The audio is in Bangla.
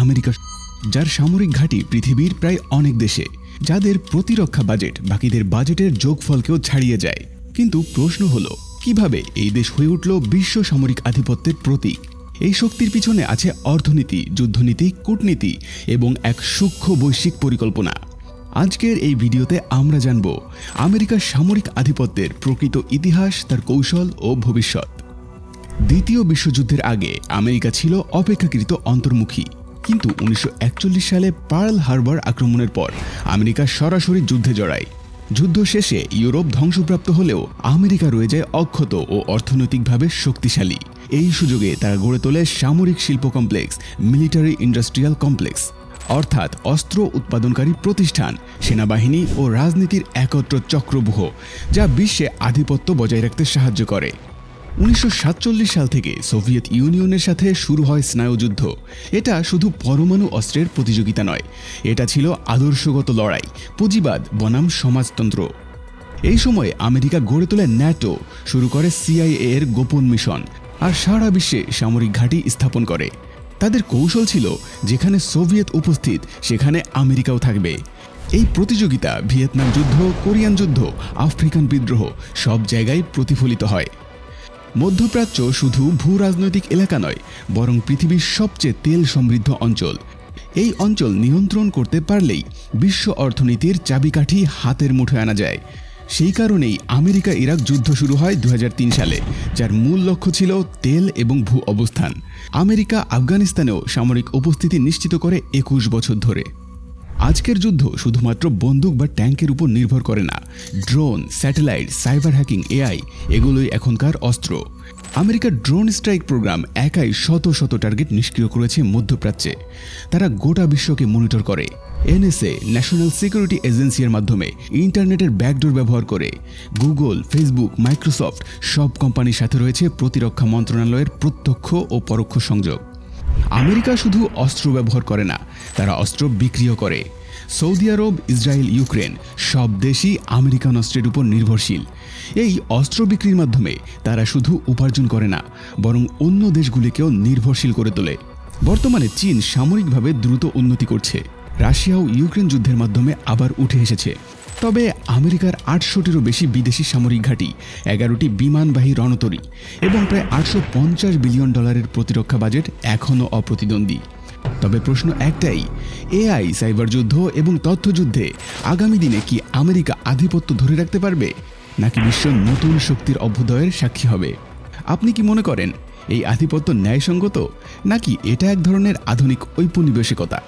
আমেরিকা, যার সামরিক ঘাঁটি পৃথিবীর প্রায় অনেক দেশে, যাদের প্রতিরক্ষা বাজেট বাকিদের বাজেটের যোগফলকেও ছাড়িয়ে যায়। কিন্তু প্রশ্ন হলো, কিভাবে এই দেশ হয়ে উঠল বিশ্ব সামরিক আধিপত্যের প্রতীক? এই শক্তির পিছনে আছে অর্থনীতি, যুদ্ধনীতি, কূটনীতি এবং এক সূক্ষ্ম বৈশ্বিক পরিকল্পনা। আজকের এই ভিডিওতে আমরা জানব আমেরিকার সামরিক আধিপত্যের প্রকৃত ইতিহাস, তার কৌশল ও ভবিষ্যৎ। দ্বিতীয় বিশ্বযুদ্ধের আগে আমেরিকা ছিল অপেক্ষাকৃত অন্তর্মুখী, কিন্তু 1941 সালে পার্ল হারবার আক্রমণের পর আমেরিকা সরাসরি যুদ্ধে জড়ায়। যুদ্ধ শেষে ইউরোপ ধ্বংসপ্রাপ্ত হলেও আমেরিকা রয়ে যায় অক্ষত ও অর্থনৈতিকভাবে শক্তিশালী। এই সুযোগে তারা গড়ে তোলে সামরিক শিল্প কমপ্লেক্স, মিলিটারি ইন্ডাস্ট্রিয়াল কমপ্লেক্স, অর্থাৎ অস্ত্র উৎপাদনকারী প্রতিষ্ঠান, সেনাবাহিনী ও রাজনীতির একত্র চক্রব্যূহ, যা বিশ্বে আধিপত্য বজায় রাখতে সাহায্য করে। 1947 সাল থেকে সোভিয়েত ইউনিয়নের সাথে শুরু হয় স্নায়ুযুদ্ধ। এটা শুধু পরমাণু অস্ত্রের প্রতিযোগিতা নয়, এটা ছিল আদর্শগত লড়াই, পুঁজিবাদ বনাম সমাজতন্ত্র। এই সময়ে আমেরিকা গড়ে তোলে ন্যাটো, শুরু করে CIA এর গোপন মিশন, আর সারা বিশ্বে সামরিক ঘাঁটি স্থাপন করে। তাদের কৌশল ছিল, যেখানে সোভিয়েত উপস্থিত সেখানে আমেরিকাও থাকবে। এই প্রতিযোগিতা ভিয়েতনাম যুদ্ধ, কোরিয়ান যুদ্ধ, আফ্রিকান বিদ্রোহ সব জায়গায় প্রতিফলিত হয়। মধ্যপ্রাচ্য শুধু ভূ রাজনৈতিক এলাকা নয়, বরং পৃথিবীর সবচেয়ে তেল সমৃদ্ধ অঞ্চল। এই অঞ্চল নিয়ন্ত্রণ করতে পারলেই বিশ্ব অর্থনীতির চাবিকাঠি হাতের মুঠোয় আনা যায়। সেই কারণেই আমেরিকা ইরাক যুদ্ধ শুরু হয় 2003 সালে, যার মূল লক্ষ্য ছিল তেল এবং ভূ অবস্থান। আমেরিকা আফগানিস্তানেও সামরিক উপস্থিতি নিশ্চিত করে 21 বছর ধরে। আজকের যুদ্ধ শুধুমাত্র বন্দুক বা ট্যাঙ্কের উপর নির্ভর করে না। Drone, satellite, cyber hacking, AI এগুলোই এখনকার অস্ত্র। আমেরিকার ড্রোন স্ট্রাইক প্রোগ্রাম একাই শত শত টার্গেট নিষ্ক্রিয় করেছে মধ্যপ্রাচ্যে। তারা গোটা বিশ্বকে মনিটর করে। NSA, ন্যাশনাল সিকিউরিটি এজেন্সি এর মাধ্যমে ইন্টারনেটের ব্যাকডোর ব্যবহার করে। গুগল, ফেসবুক, মাইক্রোসফট সব কোম্পানির সাথে রয়েছে প্রতিরক্ষা মন্ত্রণালয়ের প্রত্যক্ষ ও পরোক্ষ সংযোগ। আমেরিকা শুধু অস্ত্র ব্যবহার করে না, তারা অস্ত্র বিক্রিও করে। সৌদি আরব, ইসরায়েল, ইউক্রেন সব দেশই আমেরিকান অস্ত্রের উপর নির্ভরশীল। এই অস্ত্র বিক্রির মাধ্যমে তারা শুধু উপার্জন করে না, বরং অন্য দেশগুলিকেও নির্ভরশীল করে তোলে। বর্তমানে চীন সামরিকভাবে দ্রুত উন্নতি করছে। রাশিয়াও ইউক্রেন যুদ্ধের মাধ্যমে আবার উঠে এসেছে। তবে আমেরিকার 800টিরও বেশি বিদেশি সামরিক ঘাঁটি, 11টি বিমানবাহী রণতরী এবং প্রায় $850 বিলিয়ন প্রতিরক্ষা বাজেট এখনও অপ্রতিদ্বন্দ্বী। তবে প্রশ্ন একটাই, AI, সাইবার যুদ্ধ এবং তথ্যযুদ্ধে আগামী দিনে কি আমেরিকা আধিপত্য ধরে রাখতে পারবে, নাকি বিশ্ব নতুন শক্তির অভ্যুদয়ের সাক্ষী হবে? আপনি কি মনে করেন এই আধিপত্য ন্যায়সঙ্গত, নাকি এটা এক ধরনের আধুনিক ঔপনিবেশিকতা?